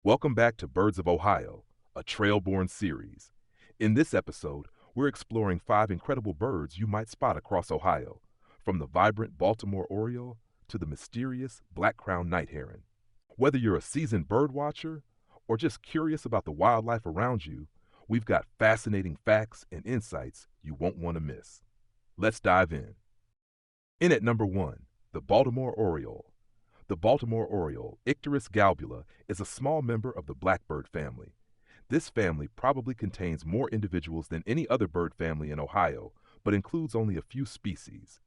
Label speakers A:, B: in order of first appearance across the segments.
A: Welcome back to Birds of Ohio, a Trailborn Series. In this episode, we're exploring 5 incredible birds you might spot across Ohio, from the vibrant Baltimore Oriole to the mysterious black-crowned night heron. Whether you're a seasoned bird watcher or just curious about the wildlife around you, we've got fascinating facts and insights you won't want to miss. Let's dive in. In at number 1, the Baltimore Oriole. The Baltimore Oriole, Icterus galbula, is a small member of the blackbird family. This family probably contains more individuals than any other bird family in Ohio, but includes only a few species.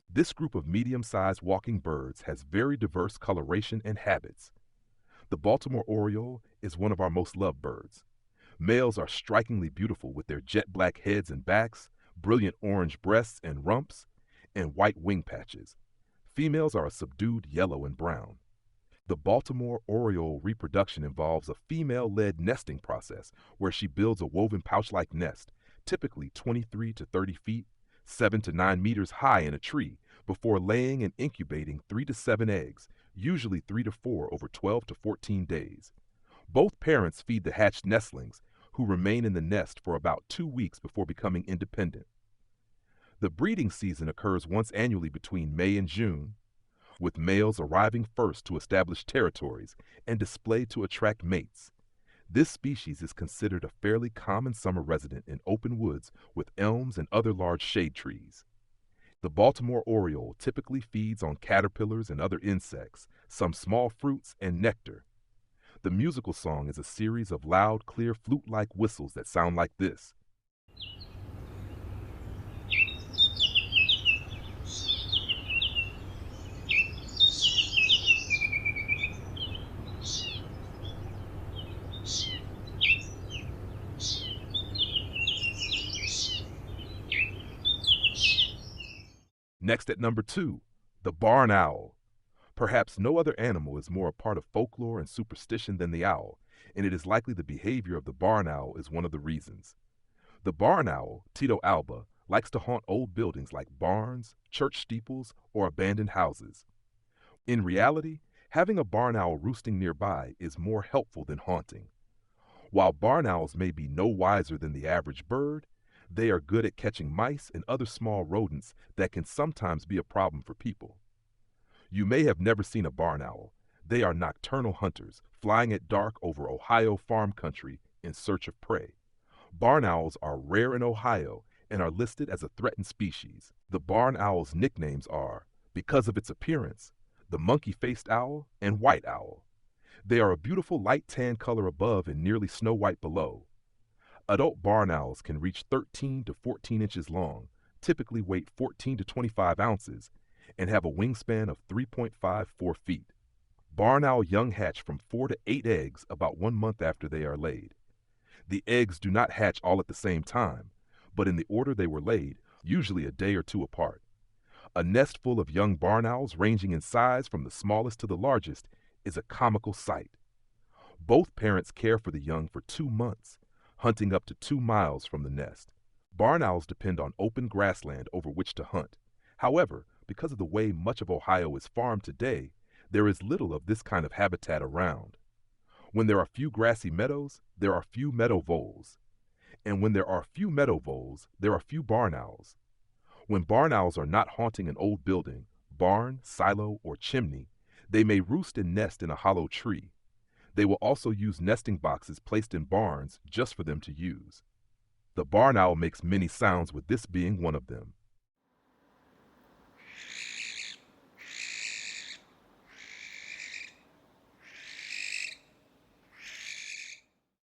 A: This group of medium-sized walking birds has very diverse coloration and habits. The Baltimore Oriole is one of our most loved birds. Males are strikingly beautiful with their jet black heads and backs, brilliant orange breasts and rumps, and white wing patches. Females are a subdued yellow and brown. The Baltimore Oriole reproduction involves a female-led nesting process where she builds a woven pouch-like nest, typically 23 to 30 feet, 7 to 9 meters high in a tree, before laying and incubating 3 to 7 eggs, usually 3 to 4 over 12 to 14 days. Both parents feed the hatched nestlings, who remain in the nest for about 2 weeks before becoming independent. The breeding season occurs once annually between May and June, with males arriving first to establish territories and display to attract mates. This species is considered a fairly common summer resident in open woods with elms and other large shade trees. The Baltimore Oriole typically feeds on caterpillars and other insects, some small fruits, and nectar. The musical song is a series of loud, clear flute-like whistles that sound like this. Next at number 2, the barn owl. Perhaps no other animal is more a part of folklore and superstition than the owl, and it is likely the behavior of the barn owl is one of the reasons. The barn owl, Tito alba, likes to haunt old buildings like barns, church steeples, or abandoned houses. In reality, having a barn owl roosting nearby is more helpful than haunting. While barn owls may be no wiser than the average bird, they are good at catching mice and other small rodents that can sometimes be a problem for people. You may have never seen a barn owl. They are nocturnal hunters, flying at dark over Ohio farm country in search of prey. Barn owls are rare in Ohio and are listed as a threatened species. The barn owl's nicknames are, because of its appearance, the monkey-faced owl and white owl. They are a beautiful light tan color above and nearly snow white below. Adult barn owls can reach 13 to 14 inches long, typically weigh 14 to 25 ounces, and have a wingspan of 3.54 feet. Barn owl young hatch from 4 to 8 eggs about 1 month after they are laid. The eggs do not hatch all at the same time, but in the order they were laid, usually a day or 2 apart. A nest full of young barn owls ranging in size from the smallest to the largest is a comical sight. Both parents care for the young for 2 months, hunting up to 2 miles from the nest. Barn owls depend on open grassland over which to hunt. However, because of the way much of Ohio is farmed today, there is little of this kind of habitat around. When there are few grassy meadows, there are few meadow voles. And when there are few meadow voles, there are few barn owls. When barn owls are not haunting an old building, barn, silo, or chimney, they may roost and nest in a hollow tree. They will also use nesting boxes placed in barns just for them to use. The barn owl makes many sounds, with this being one of them.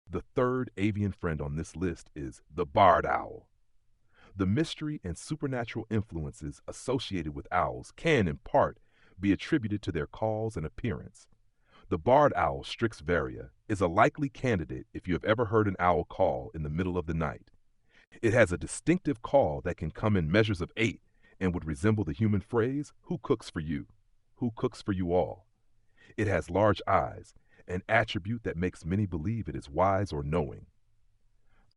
A: The third avian friend on this list is the barred owl. The mystery and supernatural influences associated with owls can, in part, be attributed to their calls and appearance. The barred owl, Strix varia, is a likely candidate if you have ever heard an owl call in the middle of the night. It has a distinctive call that can come in measures of 8 and would resemble the human phrase, "Who cooks for you? Who cooks for you all?" It has large eyes, an attribute that makes many believe it is wise or knowing.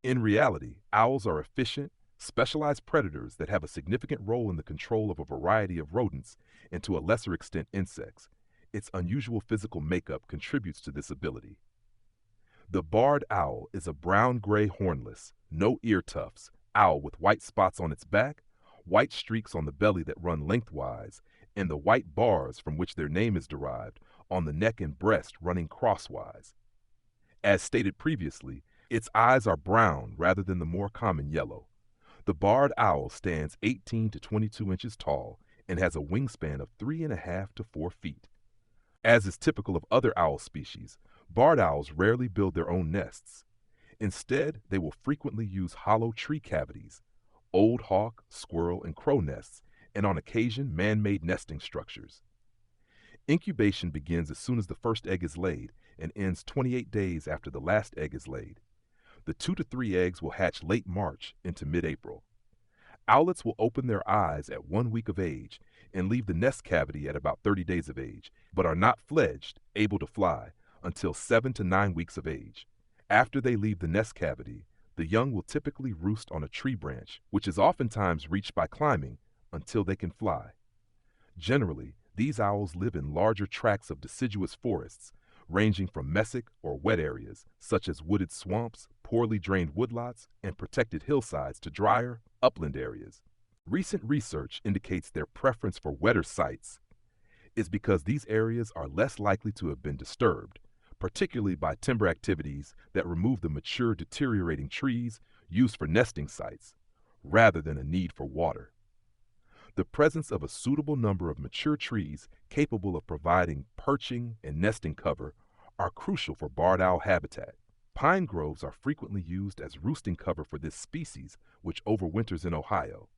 A: In reality, owls are efficient, specialized predators that have a significant role in the control of a variety of rodents and to a lesser extent insects. Its unusual physical makeup contributes to this ability. The barred owl is a brown-gray hornless, no ear tufts, owl with white spots on its back, white streaks on the belly that run lengthwise, and the white bars from which their name is derived on the neck and breast running crosswise. As stated previously, its eyes are brown rather than the more common yellow. The barred owl stands 18 to 22 inches tall and has a wingspan of 3.5 to 4 feet. As is typical of other owl species, barred owls rarely build their own nests. Instead, they will frequently use hollow tree cavities, old hawk, squirrel, and crow nests, and on occasion man-made nesting structures. Incubation begins as soon as the first egg is laid and ends 28 days after the last egg is laid. The 2 to 3 eggs will hatch late March into mid-April. Owlets will open their eyes at 1 week of age and leave the nest cavity at about 30 days of age, but are not fledged, able to fly, until 7 to 9 weeks of age. After they leave the nest cavity, the young will typically roost on a tree branch, which is oftentimes reached by climbing until they can fly. Generally, these owls live in larger tracts of deciduous forests, ranging from mesic or wet areas, such as wooded swamps, poorly drained woodlots, and protected hillsides to drier, upland areas. Recent research indicates their preference for wetter sites is because these areas are less likely to have been disturbed, particularly by timber activities that remove the mature, deteriorating trees used for nesting sites, rather than a need for water. The presence of a suitable number of mature trees capable of providing perching and nesting cover are crucial for barred owl habitat. Pine groves are frequently used as roosting cover for this species, which overwinters in Ohio.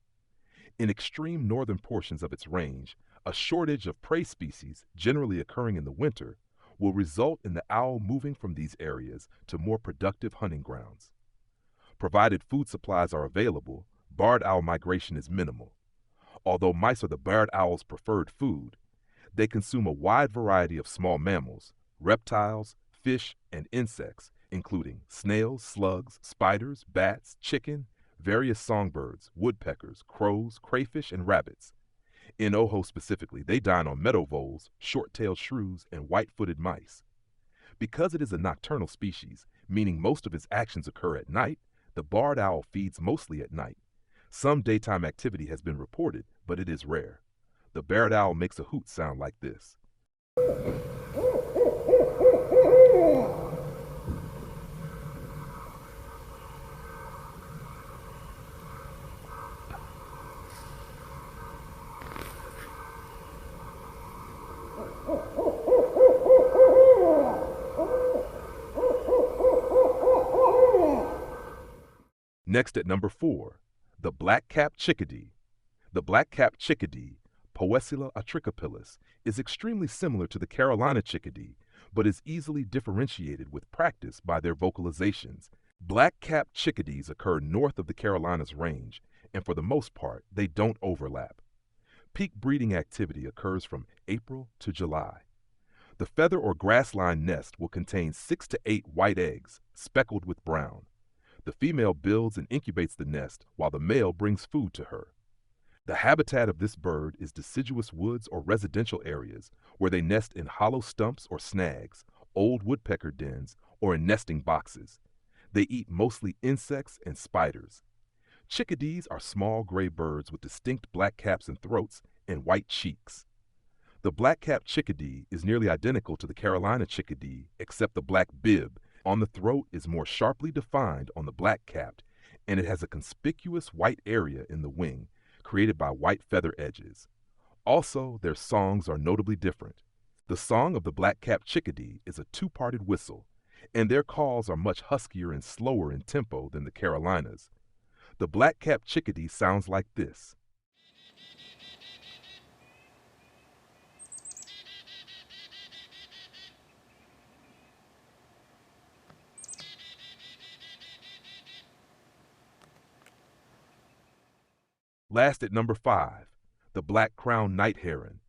A: In extreme northern portions of its range, a shortage of prey species, generally occurring in the winter, will result in the owl moving from these areas to more productive hunting grounds. Provided food supplies are available, barred owl migration is minimal. Although mice are the barred owl's preferred food, they consume a wide variety of small mammals, reptiles, fish, and insects, including snails, slugs, spiders, bats, chicken, various songbirds, woodpeckers, crows, crayfish, and rabbits. In Oho specifically, they dine on meadow voles, short-tailed shrews, and white-footed mice. Because it is a nocturnal species, meaning most of its actions occur at night, the barred owl feeds mostly at night. Some daytime activity has been reported, but it is rare. The barred owl makes a hoot sound like this. Next at number 4, the black-capped chickadee. The black-capped chickadee, Poecila atricapillus, is extremely similar to the Carolina chickadee, but is easily differentiated with practice by their vocalizations. Black-capped chickadees occur north of the Carolinas range, and for the most part, they don't overlap. Peak breeding activity occurs from April to July. The feather or grassline nest will contain 6 to 8 white eggs, speckled with brown. The female builds and incubates the nest while the male brings food to her. The habitat of this bird is deciduous woods or residential areas where they nest in hollow stumps or snags, old woodpecker dens, or in nesting boxes. They eat mostly insects and spiders. Chickadees are small gray birds with distinct black caps and throats and white cheeks. The black-capped chickadee is nearly identical to the Carolina chickadee except the black bib on the throat is more sharply defined on the black-capped, and it has a conspicuous white area in the wing, created by white feather edges. Also, their songs are notably different. The song of the black-capped chickadee is a two-parted whistle, and their calls are much huskier and slower in tempo than the Carolinas. The black-capped chickadee sounds like this. Last at number 5, the black-crowned night heron.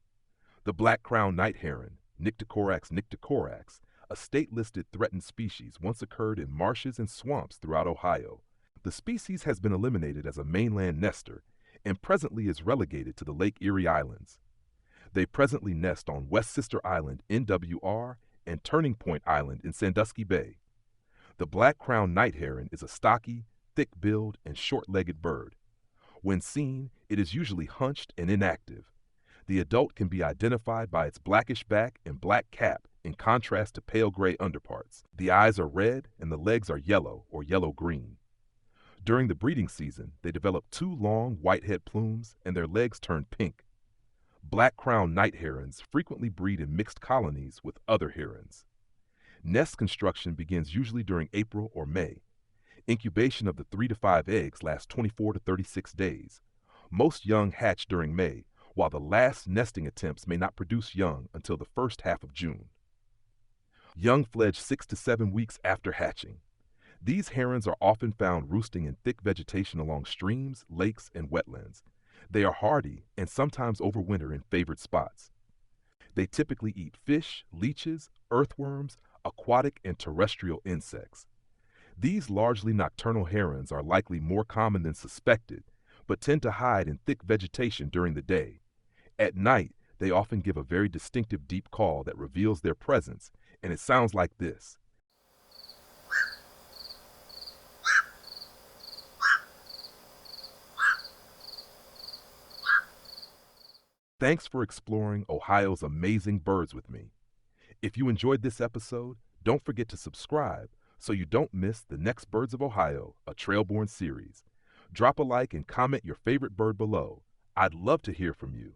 A: The black-crowned night heron, Nycticorax nycticorax, a state-listed threatened species, once occurred in marshes and swamps throughout Ohio. The species has been eliminated as a mainland nester and presently is relegated to the Lake Erie Islands. They presently nest on West Sister Island, NWR, and Turning Point Island in Sandusky Bay. The black-crowned night heron is a stocky, thick-billed, and short-legged bird. When seen, it is usually hunched and inactive. The adult can be identified by its blackish back and black cap in contrast to pale gray underparts. The eyes are red and the legs are yellow or yellow-green. During the breeding season, they develop two long white-head plumes and their legs turn pink. Black-crowned night herons frequently breed in mixed colonies with other herons. Nest construction begins usually during April or May. Incubation of the 3 to 5 eggs lasts 24 to 36 days. Most young hatch during May, while the last nesting attempts may not produce young until the first half of June. Young fledge 6 to 7 weeks after hatching. These herons are often found roosting in thick vegetation along streams, lakes, and wetlands. They are hardy and sometimes overwinter in favored spots. They typically eat fish, leeches, earthworms, aquatic and terrestrial insects. These largely nocturnal herons are likely more common than suspected, but tend to hide in thick vegetation during the day. At night, they often give a very distinctive deep call that reveals their presence, and it sounds like this. Thanks for exploring Ohio's amazing birds with me. If you enjoyed this episode, don't forget to subscribe so you don't miss the next Birds of Ohio, a Trailborn Series. Drop a like and comment your favorite bird below. I'd love to hear from you.